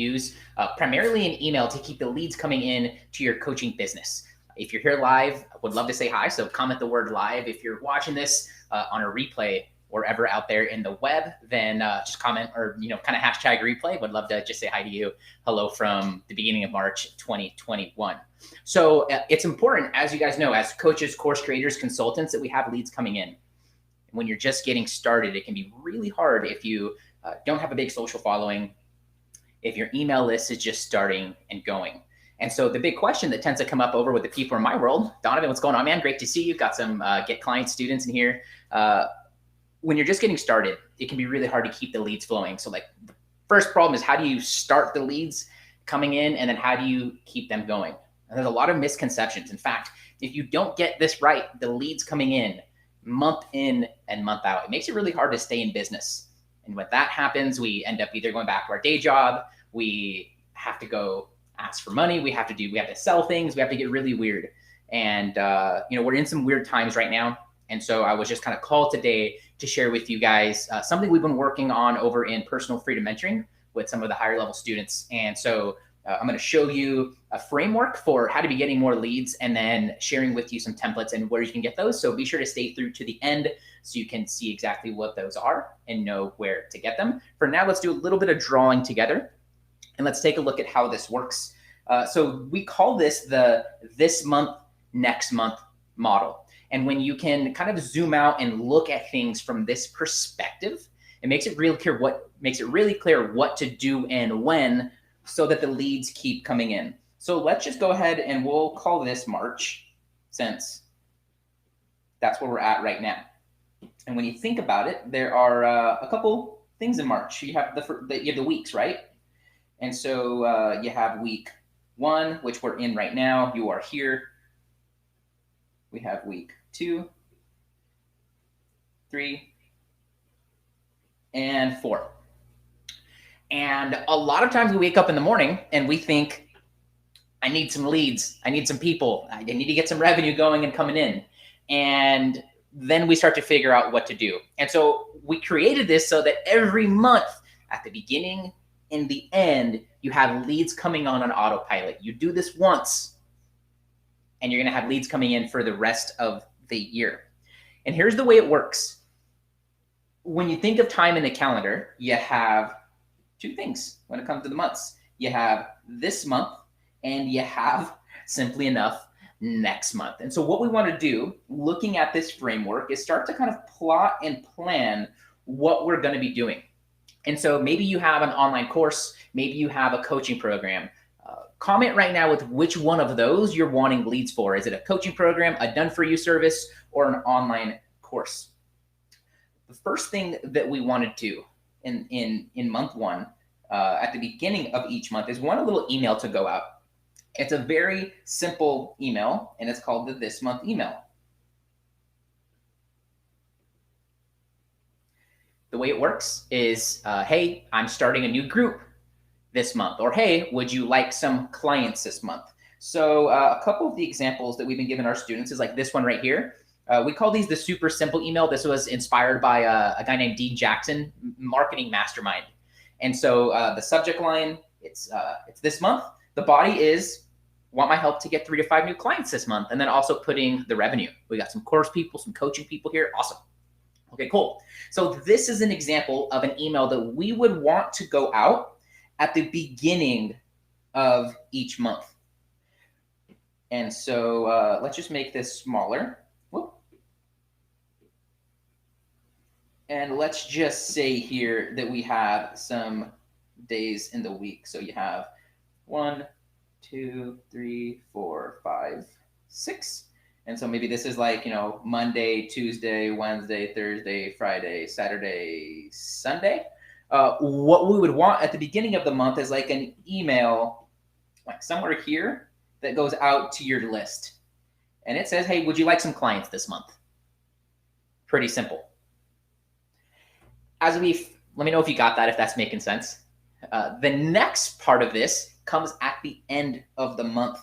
use primarily an email to keep the leads coming in to your coaching business. If you're here live, I would love to say hi. So comment the word live. If you're watching this on a replay or ever out there in the web, then just comment or, kind of hashtag replay. Would love to just say hi to you. Hello from the beginning of March 2021. So it's important, as you guys know, as coaches, course creators, consultants, that we have leads coming in. When you're just getting started, it can be really hard if you don't have a big social following, if your email list is just starting and going. And so the big question that tends to come up over with the people in my world, Donovan, what's going on, man? Great to see you. Got some Get Client students in here. When you're just getting started, it can be really hard to keep the leads flowing. So like the first problem is, how do you start the leads coming in, and then how do you keep them going? And there's a lot of misconceptions. In fact, if you don't get this right, the leads coming in and month out, it makes it really hard to stay in business. And when that happens, we end up either going back to our day job, we have to go ask for money, we have to sell things, we have to get really weird. And we're in some weird times right now. And so I was just kind of called today to share with you guys something we've been working on over in Personal Freedom Mentoring with some of the higher level students. And so I'm going to show you a framework for how to be getting more leads, and then sharing with you some templates and where you can get those. So be sure to stay through to the end so you can see exactly what those are and know where to get them. For now, let's do a little bit of drawing together, and let's take a look at how this works. So we call this the this month, next month model. And when you can kind of zoom out and look at things from this perspective, it makes it really clear what to do and when, so that the leads keep coming in. So let's just go ahead and we'll call this March, since that's where we're at right now. And when you think about it, there are a couple things in March. You have the weeks, right? And so you have week 1, which we're in right now. You are here. We have week 2, 3, and 4. And a lot of times we wake up in the morning and we think, I need some leads, I need some people, I need to get some revenue going and coming in. And then we start to figure out what to do. And so we created this so that every month, at the beginning and the end, you have leads coming on autopilot. You do this once, and you're going to have leads coming in for the rest of the year. And here's the way it works. When you think of time in the calendar, you have 2 things when it comes to the months. You have this month, and you have, simply enough, next month. And so what we want to do, looking at this framework, is start to kind of plot and plan what we're going to be doing. And so maybe you have an online course, maybe you have a coaching program. Comment right now with which one of those you're wanting leads for. Is it a coaching program, a done-for-you service, or an online course? The first thing that we want to do in month 1, at the beginning of each month, is want a little email to go out. It's a very simple email, and it's called the This Month email. The way it works is, hey, I'm starting a new group this month, or hey, would you like some clients this month? So a couple of the examples that we've been giving our students is like this one right here. We call these the super simple email. This was inspired by a guy named Dean Jackson, marketing mastermind. And so the subject line, it's this month. The body is, want my help to get 3 to 5 new clients this month. And then also putting the revenue. We got some course people, some coaching people here. Awesome. Okay, cool. So this is an example of an email that we would want to go out at the beginning of each month. And so let's just make this smaller. Whoop. And let's just say here that we have some days in the week. So you have 1, 2, 3, 4, 5, 6. And so maybe this is like, Monday, Tuesday, Wednesday, Thursday, Friday, Saturday, Sunday. What we would want at the beginning of the month is like an email, like somewhere here, that goes out to your list. And it says, hey, would you like some clients this month? Pretty simple. Let me know if you got that, if that's making sense. The next part of this comes at the end of the month.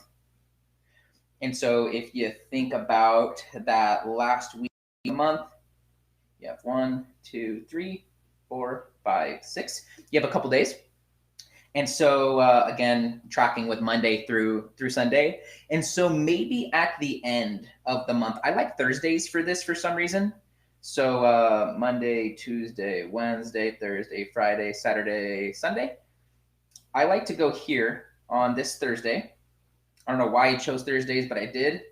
And so if you think about that last week of the month, you have 1, 2, 3, 4, 5, 6. You have a couple days. And so again, tracking with Monday through Sunday. And so maybe at the end of the month, I like Thursdays for this for some reason. So Monday, Tuesday, Wednesday, Thursday, Friday, Saturday, Sunday. I like to go here on this Thursday. I don't know why I chose Thursdays, but I did.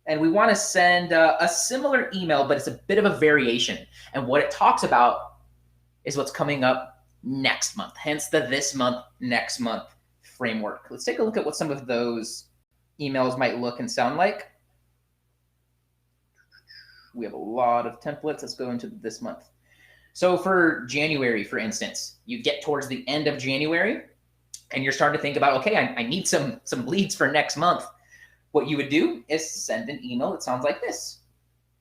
And we want to send a similar email, but it's a bit of a variation. And what it talks about is what's coming up next month, hence the this month, next month framework. Let's take a look at what some of those emails might look and sound like. We have a lot of templates. Let's go into this month. So for January, for instance, you get towards the end of January and you're starting to think about, okay, I need some leads for next month. What you would do is send an email that sounds like this.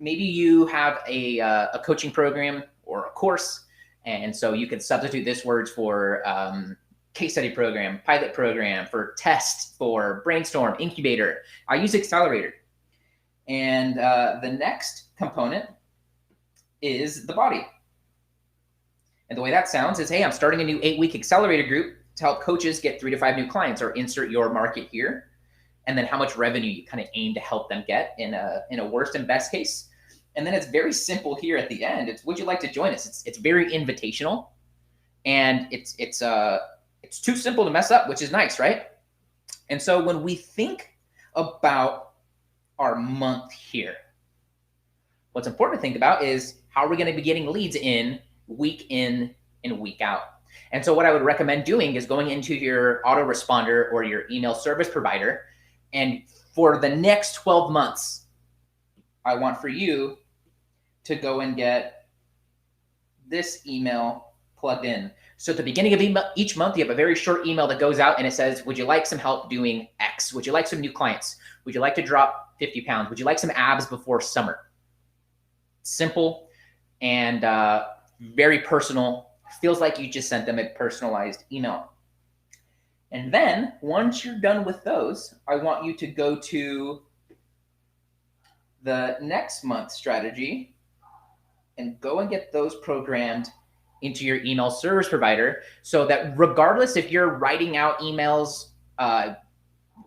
Maybe you have a coaching program or a course, and so you can substitute this word for case study program, pilot program, for test, for brainstorm, incubator. I use accelerator. And the next component is the body. And the way that sounds is, hey, I'm starting a new 8-week accelerator group to help coaches get 3 to 5 new clients, or insert your market here. And then how much revenue you kind of aim to help them get in a worst and best case. And then it's very simple here at the end. It's, would you like to join us? It's very invitational, and it's too simple to mess up, which is nice, right? And so when we think about our month here, what's important to think about is how are we going to be getting leads in and week out. And so what I would recommend doing is going into your autoresponder or your email service provider, and for the next 12 months, I want for you to go and get this email plugged in. So at the beginning of each month, you have a very short email that goes out and it says, would you like some help doing X? Would you like some new clients? Would you like to drop 50 pounds? Would you like some abs before summer? Simple and very personal. Feels like you just sent them a personalized email. And then once you're done with those, I want you to go to the next month strategy and go and get those programmed into your email service provider, so that regardless if you're writing out emails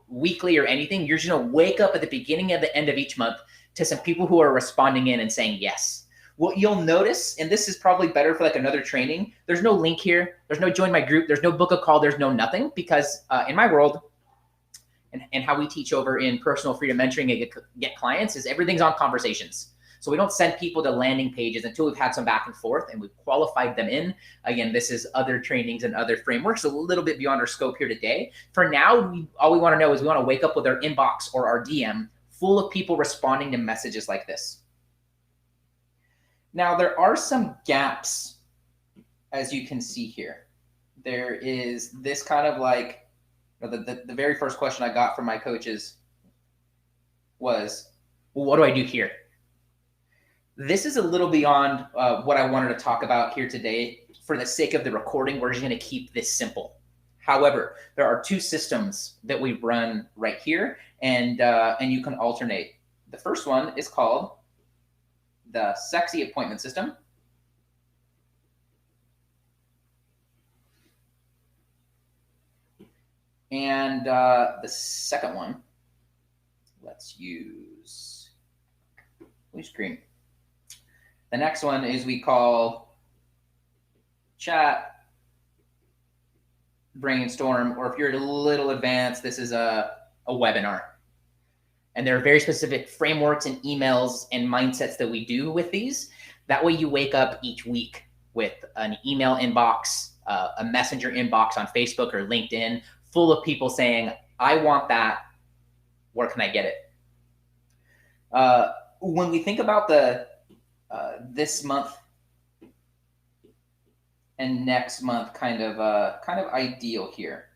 weekly or anything, you're just gonna wake up at the beginning of the end of each month to some people who are responding in and saying yes. What you'll notice, and this is probably better for like another training, there's no link here, there's no join my group, there's no book a call, there's no nothing, because in my world, and how we teach over in Personal Freedom Mentoring and get clients, is everything's on conversations. So we don't send people to landing pages until we've had some back and forth and we've qualified them in. Again, this is other trainings and other frameworks, a little bit beyond our scope here today. For now, all we want to know is we want to wake up with our inbox or our DM full of people responding to messages like this. Now, there are some gaps, as you can see here. There is this kind of like, the very first question I got from my coaches was, well, what do I do here? This is a little beyond what I wanted to talk about here today. For the sake of the recording, we're just going to keep this simple. However, there are 2 systems that we run right here, and you can alternate. The first one is called the Sexy Appointment System. And the second one, let's use blue screen. The next one is we call Chat, Brainstorm, or if you're a little advanced, this is a webinar. And there are very specific frameworks and emails and mindsets that we do with these. That way you wake up each week with an email inbox, a messenger inbox on Facebook or LinkedIn, full of people saying, I want that, where can I get it? When we think about the this month and next month kind of ideal here,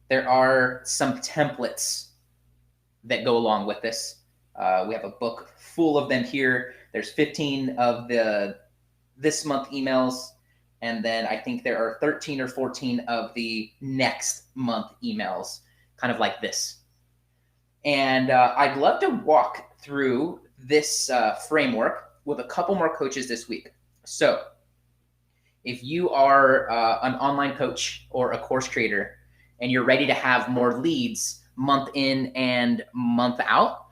there are some templates that go along with this. We have a book full of them here. There's 15 of the this month emails, and then I think there are 13 or 14 of the next month emails, kind of like this. And I'd love to walk through this framework with a couple more coaches this week. So If you are an online coach or a course creator and you're ready to have more leads month in and month out,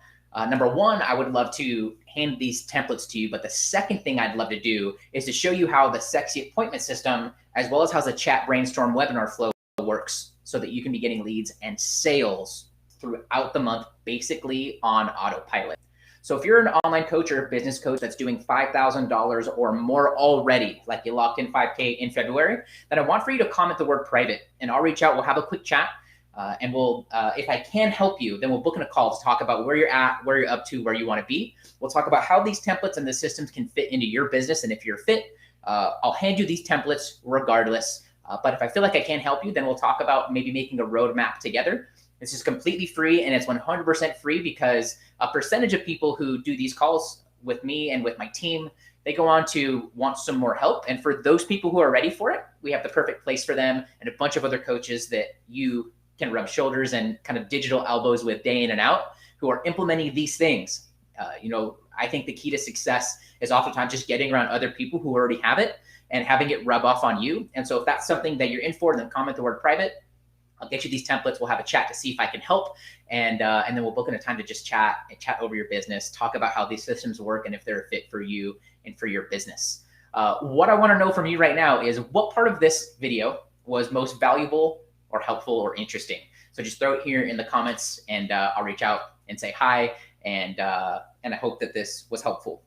number one, I would love to hand these templates to you. But the second thing I'd love to do is to show you how the Sexy Appointment System, as well as how the Chat Brainstorm webinar flow works so that you can be getting leads and sales throughout the month, basically on autopilot. So if you're an online coach or a business coach that's doing $5,000 or more already, like you locked in 5K in February, then I want for you to comment the word private, and I'll reach out. We'll have a quick chat. And we'll, if I can help you, then we'll book in a call to talk about where you're at, where you're up to, where you want to be. We'll talk about how these templates and the systems can fit into your business. And if you're fit, I'll hand you these templates regardless. But if I feel like I can't help you, then we'll talk about maybe making a roadmap together. This is completely free, and it's 100% free because a percentage of people who do these calls with me and with my team, they go on to want some more help. And for those people who are ready for it, we have the perfect place for them and a bunch of other coaches that you can rub shoulders and kind of digital elbows with day in and out who are implementing these things. I think the key to success is oftentimes just getting around other people who already have it and having it rub off on you. And so if that's something that you're in for, then comment the word private. I'll get you these templates. We'll have a chat to see if I can help. And then we'll book in a time to just chat over your business, talk about how these systems work and if they're a fit for you and for your business. What I want to know from you right now is what part of this video was most valuable or helpful or interesting. So just throw it here in the comments and I'll reach out and say hi. And I hope that this was helpful.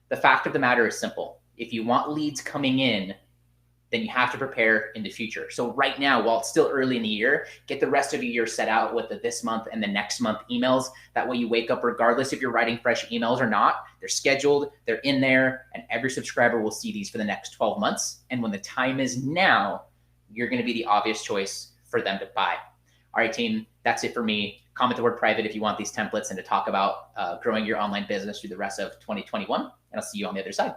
The fact of the matter is simple. If you want leads coming in, then you have to prepare in the future. So right now, while it's still early in the year, get the rest of the year set out with the this month and the next month emails. That way you wake up regardless if you're writing fresh emails or not. They're scheduled, they're in there, and every subscriber will see these for the next 12 months. And when the time is now, you're gonna be the obvious choice for them to buy. All right, team, that's it for me. Comment the word private if you want these templates and to talk about growing your online business through the rest of 2021. And I'll see you on the other side.